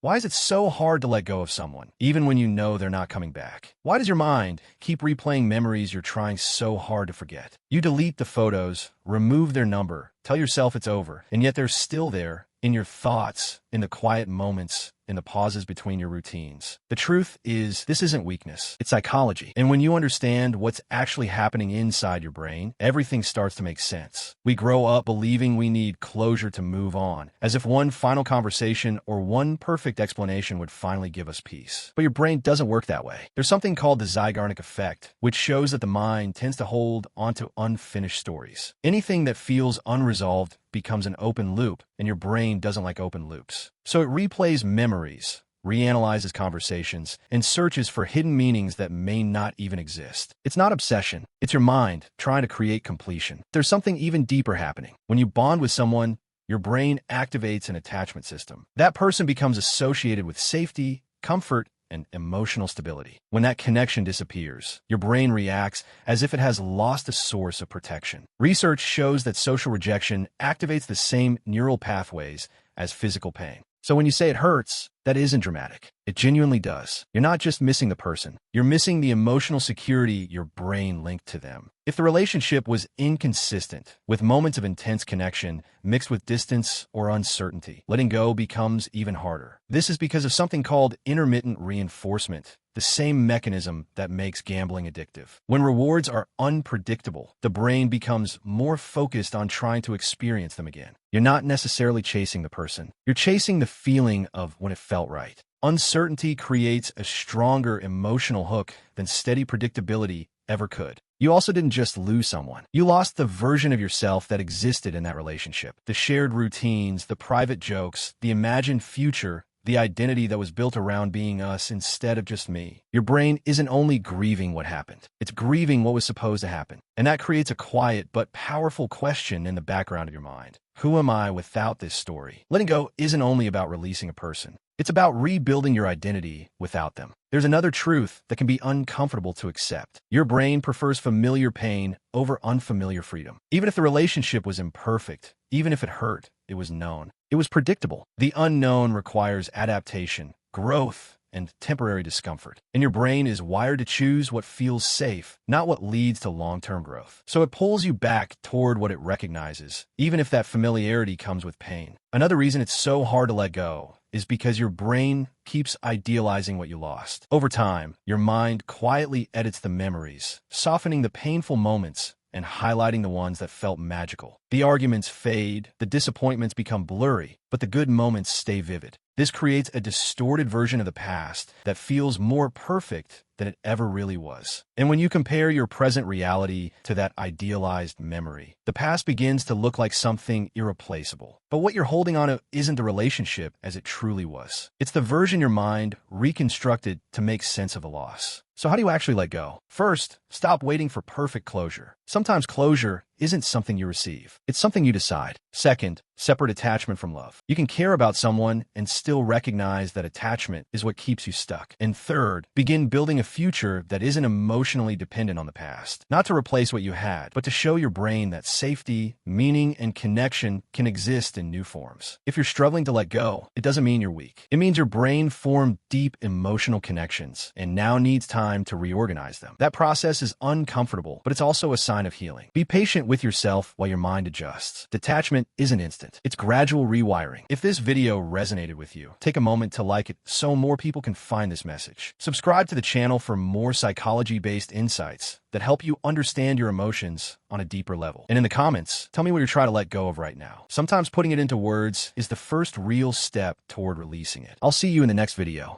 Why is it so hard to let go of someone, even when you know they're not coming back? Why does your mind keep replaying memories you're trying so hard to forget? You delete the photos, remove their number, tell yourself it's over, and yet they're still there, in your thoughts, in the quiet moments, in the pauses between your routines. The truth is, this isn't weakness, it's psychology. And when you understand what's actually happening inside your brain, everything starts to make sense. We grow up believing we need closure to move on, as if one final conversation or one perfect explanation would finally give us peace. But your brain doesn't work that way. There's something called the Zygarnik effect, which shows that the mind tends to hold onto unfinished stories. Anything that feels unresolved becomes an open loop, and your brain doesn't like open loops. So it replays memories, reanalyzes conversations, and searches for hidden meanings that may not even exist. It's not obsession. It's your mind trying to create completion. There's something even deeper happening. When you bond with someone, your brain activates an attachment system. That person becomes associated with safety, comfort, and emotional stability. When that connection disappears, your brain reacts as if it has lost a source of protection. Research shows that social rejection activates the same neural pathways as physical pain. So when you say it hurts, that isn't dramatic. It genuinely does. You're not just missing the person. You're missing the emotional security your brain linked to them. If the relationship was inconsistent, with moments of intense connection mixed with distance or uncertainty, letting go becomes even harder. This is because of something called intermittent reinforcement, the same mechanism that makes gambling addictive. When rewards are unpredictable, the brain becomes more focused on trying to experience them again. You're not necessarily chasing the person. You're chasing the feeling of when it felt right. Uncertainty creates a stronger emotional hook than steady predictability ever could. You also didn't just lose someone. You lost the version of yourself that existed in that relationship. The shared routines, the private jokes, the imagined future, the identity that was built around being us instead of just me. Your brain isn't only grieving what happened, it's grieving what was supposed to happen. And that creates a quiet but powerful question in the background of your mind. Who am I without this story? Letting go isn't only about releasing a person. It's about rebuilding your identity without them. There's another truth that can be uncomfortable to accept. Your brain prefers familiar pain over unfamiliar freedom. Even if the relationship was imperfect, even if it hurt, it was known. It was predictable. The unknown requires adaptation, growth, and temporary discomfort. And your brain is wired to choose what feels safe, not what leads to long-term growth. So it pulls you back toward what it recognizes, even if that familiarity comes with pain. Another reason it's so hard to let go is because your brain keeps idealizing what you lost. Over time, your mind quietly edits the memories, softening the painful moments and highlighting the ones that felt magical. The arguments fade, the disappointments become blurry, but the good moments stay vivid. This creates a distorted version of the past that feels more perfect than it ever really was. And when you compare your present reality to that idealized memory, the past begins to look like something irreplaceable. But what you're holding on to isn't the relationship as it truly was. It's the version your mind reconstructed to make sense of a loss. So how do you actually let go? First, stop waiting for perfect closure. Sometimes closure isn't something you receive. It's something you decide. Second, separate attachment from love. You can care about someone and still recognize that attachment is what keeps you stuck. And third, begin building a future that isn't emotionally dependent on the past. Not to replace what you had, but to show your brain that safety, meaning, and connection can exist in new forms. If you're struggling to let go, it doesn't mean you're weak. It means your brain formed deep emotional connections and now needs time to reorganize them. That process is uncomfortable, but it's also a sign of healing. Be patient with yourself while your mind adjusts. Detachment isn't instant. It's gradual rewiring. If this video resonated with you, take a moment to like it so more people can find this message. Subscribe to the channel for more psychology-based insights that help you understand your emotions on a deeper level. And in the comments, tell me what you're trying to let go of right now. Sometimes putting it into words is the first real step toward releasing it. I'll see you in the next video.